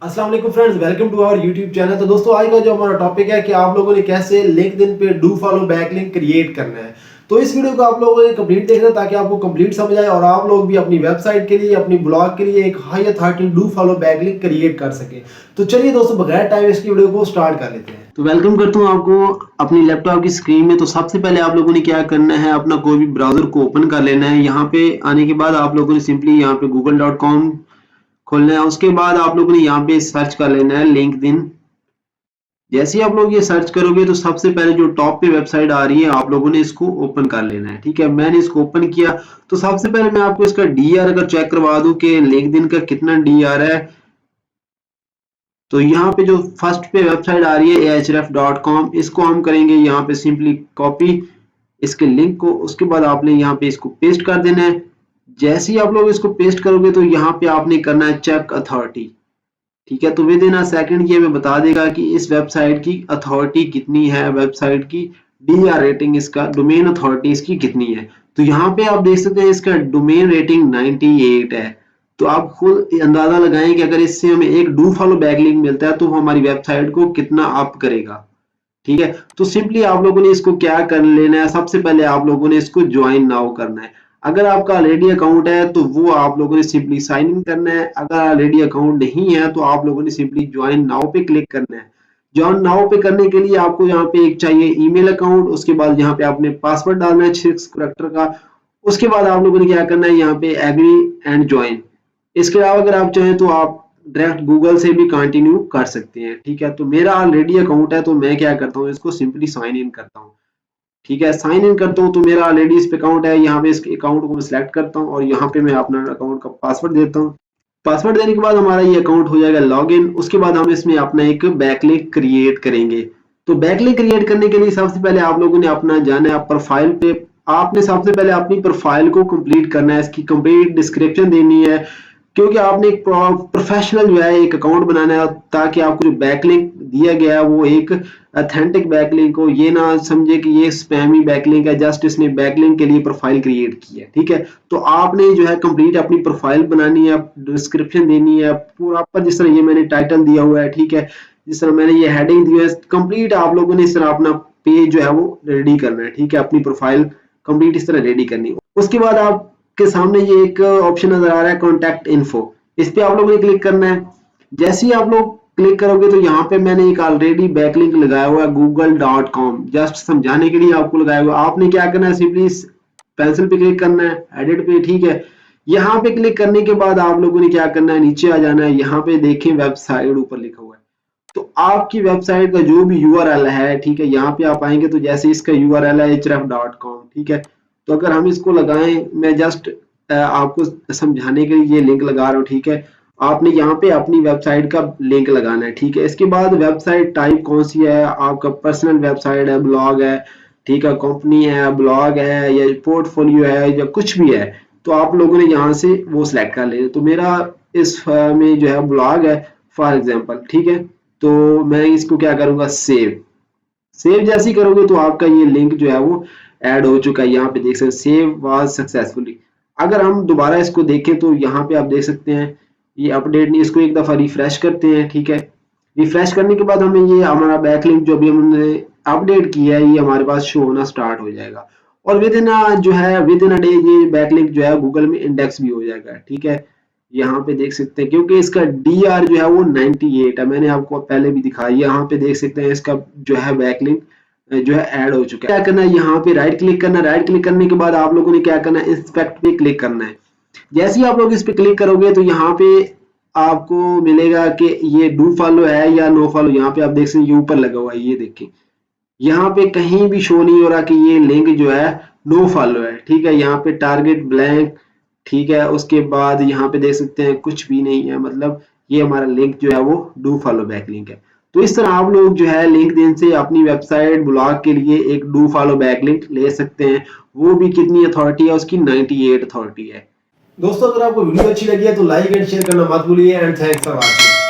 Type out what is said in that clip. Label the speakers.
Speaker 1: अस्सलाम वालेकुम friends, welcome to our YouTube channel. तो दोस्तों आज का जो हमारा टॉपिक है कि आप लोगों ने कैसे लिंक्डइन पे डू फॉलो बैकलिंक क्रिएट करना है। तो इस वीडियो को आप लोगों ने कंप्लीट देखना ताकि आपको कंप्लीट समझ आए और आप लोग भी अपनी वेबसाइट के लिए, अपनी ब्लॉग के लिए एक high authority do follow backlink create कर सके। तो चलिए दोस्तों, बगैर टाइम इसकी वीडियो को स्टार्ट कर लेते हैं।
Speaker 2: तो वेलकम करता हूँ आपको अपनी लैपटॉप की स्क्रीन में। तो सबसे पहले आप लोगों ने क्या करना है, अपना कोई भी ब्राउजर को ओपन कर लेना है। यहाँ पे आने के बाद आप लोगों ने सिंपली यहाँ पे google.com खोलना है। उसके बाद आप लोगों ने यहाँ पे सर्च कर लेना है लिंक्डइन। जैसे ही आप लोग ये सर्च करोगे तो सबसे पहले जो टॉप पे वेबसाइट आ रही है आप लोगों ने इसको ओपन कर लेना है। ठीक है, मैंने इसको ओपन किया। तो सबसे पहले मैं आपको इसका डीआर अगर चेक करवा दूं कि लिंक्डइन का कितना डीआर है, तो यहाँ पे जो फर्स्ट पे वेबसाइट आ रही है ahref.com, इसको हम करेंगे यहाँ पे सिंपली कॉपी इसके लिंक को। उसके बाद आपने यहाँ पे इसको पेस्ट कर देना है। जैसे ही आप लोग इसको पेस्ट करोगे तो यहाँ पे आपने करना है चेक अथॉरिटी। ठीक है, तो विद इन अ सेकंड ये हमें बता देगा कि इस वेबसाइट की अथॉरिटी कितनी है, वेबसाइट की डीआर रेटिंग, इसका डोमेन अथॉरिटी इसकी कितनी है। तो यहाँ पे आप देख सकते हैं इसका डोमेन रेटिंग 98 है। तो आप खुद अंदाजा लगाएं कि अगर इससे हमें एक डू फॉलो बैकलिंक मिलता है तो वो हमारी वेबसाइट को कितना अप करेगा। ठीक है, तो सिंपली आप लोगों ने इसको क्या कर लेना है, सबसे पहले आप लोगों ने इसको ज्वाइन नाउ करना है। अगर आपका ऑलरेडी अकाउंट है तो वो आप लोगों ने सिंपली साइन इन करना है। अगर ऑलरेडी अकाउंट नहीं है तो आप लोगों ने सिंपली ज्वाइन नाउ पे क्लिक करना है। ज्वाइन नाउ पे करने के लिए आपको यहाँ पे एक चाहिए ईमेल अकाउंट। उसके बाद यहाँ पे आपने पासवर्ड डालना है 6 करैक्टर का। उसके बाद आप लोगों ने क्या करना है, यहाँ पे एग्री एंड ज्वाइन। इसके अलावा अगर आप चाहें तो आप डायरेक्ट गूगल से भी कंटिन्यू कर सकते हैं। ठीक है, तो मेरा ऑलरेडी अकाउंट है तो मैं क्या करता हूँ, इसको सिंपली साइन इन करता हूँ। ठीक है, साइन इन करता हूँ तो मेरा ऑलरेडी इस पे अकाउंट है। यहाँ पे इस अकाउंट को मैं सिलेक्ट करता हूँ और यहाँ पे मैं अपना अकाउंट का पासवर्ड देता हूँ। पासवर्ड देने के बाद हमारा ये अकाउंट हो जाएगा लॉगिन। उसके बाद हम इसमें अपना एक बैकलिंक क्रिएट करेंगे। तो बैकलिंक क्रिएट करने के लिए सबसे पहले आप लोगों ने अपना जाना है प्रोफाइल पे। आपने सबसे पहले अपनी प्रोफाइल को कंप्लीट करना है, इसकी कंप्लीट डिस्क्रिप्शन देनी है, क्योंकि आपने एक प्रोफेशनल जो है एक अकाउंट बनाना है ताकि आपको जो बैकलिंक दिया गया है वो एक अथेंटिक बैकलिंक हो। ये ना समझे कि ये स्पैमी बैकलिंक है, जस्ट इसने बैकलिंक के लिए प्रोफाइल क्रिएट की है। ठीक है, तो आपने जो है कंप्लीट अपनी प्रोफाइल बनानी है, डिस्क्रिप्शन देनी है पूरा पर, जिस तरह ये मैंने टाइटल दिया हुआ है। ठीक है, जिस तरह मैंने ये हेडिंग दी है, कंप्लीट आप लोगों ने इस तरह अपना पेज जो है वो रेडी करना है। ठीक है, अपनी प्रोफाइल कंप्लीट इस तरह रेडी करनी है। उसके बाद आप के सामने ये एक ऑप्शन नजर आ रहा है कॉन्टैक्ट इन्फो, इस पे आप लोगों ने क्लिक करना है। जैसे ही आप लोग क्लिक करोगे तो यहाँ पे मैंने एक ऑलरेडी बैकलिंक लगाया हुआ है google.com, जस्ट समझाने के लिए आपको लगाया हुआ। आपने क्या करना है, सिंपली पेंसिल पे क्लिक करना है, एडिट पे। ठीक है, यहाँ पे क्लिक करने के बाद आप लोगों ने क्या करना है, नीचे आ जाना है। यहाँ पे देखें वेबसाइट ऊपर लिखा हुआ है, तो आपकी वेबसाइट का जो भी यूआरएल है, ठीक है, यहाँ पे आप आएंगे तो जैसे इसका यूआरएल है href.com। ठीक है, तो अगर हम इसको लगाएं, मैं जस्ट आपको समझाने के लिए ये लिंक लगा रहा हूँ। ठीक है, आपने यहाँ पे अपनी वेबसाइट का लिंक लगाना है। ठीक है, इसके बाद वेबसाइट टाइप कौन सी है, आपका पर्सनल वेबसाइट है, ब्लॉग है, ठीक है, कंपनी है, ब्लॉग है या पोर्टफोलियो है या कुछ भी है, तो आप लोगों ने यहाँ से वो सिलेक्ट कर लेना। तो मेरा इस में जो है ब्लॉग है फॉर एग्जाम्पल। ठीक है, तो मैं इसको क्या करूंगा, सेव। सेव जैसे ही करोगे तो आपका ये लिंक जो है वो ऐड हो चुका है। यहाँ पे देख सकते हैं सेव वाज सक्सेसफुली। अगर हम दोबारा इसको देखें तो यहाँ पे आप देख सकते हैं ये अपडेट नहीं, इसको एक दफा रिफ्रेश करते हैं। ठीक है, रिफ्रेश करने के बाद हमें ये हमारा बैकलिंक जो भी हमने अपडेट किया है ये हमारे पास शो होना स्टार्ट हो जाएगा और विद इन जो है विद इन अ डे ये बैकलिंक जो है गूगल में इंडेक्स भी हो जाएगा। ठीक है, यहाँ पे देख सकते हैं क्योंकि इसका डीआर जो है वो 98 है, मैंने आपको पहले भी दिखाया। यहाँ पे देख सकते हैं इसका जो है बैकलिंक जो है ऐड हो चुका है। क्या करना है, यहाँ पे राइट क्लिक करना है। राइट क्लिक करने के बाद आप लोगों ने क्या करना है, इंस्पेक्ट पे क्लिक करना है। जैसे ही आप लोग इस पे क्लिक करोगे तो यहाँ पे आपको मिलेगा कि ये डू फॉलो है या नो फॉलो। यहाँ पे आप देख सकते हैं ये ऊपर लगा हुआ है, ये देखें यहाँ पे कहीं भी शो नहीं हो रहा कि ये लिंक जो है नो फॉलो है। ठीक है, यहाँ पे टारगेट ब्लैंक। ठीक है, उसके बाद यहाँ पे देख सकते हैं कुछ भी नहीं है, मतलब ये हमारा लिंक जो है वो डू फॉलो बैक लिंक है। तो इस तरह आप लोग जो है लिंक्डइन से अपनी वेबसाइट ब्लॉग के लिए एक डू फॉलो बैक लिंक ले सकते हैं। वो भी कितनी अथॉरिटी है उसकी, 98 अथॉरिटी है।
Speaker 1: दोस्तों, अगर आपको वीडियो अच्छी लगी है तो लाइक एंड शेयर करना मत भूलिए एंड थैंक्स फॉर वॉचिंग।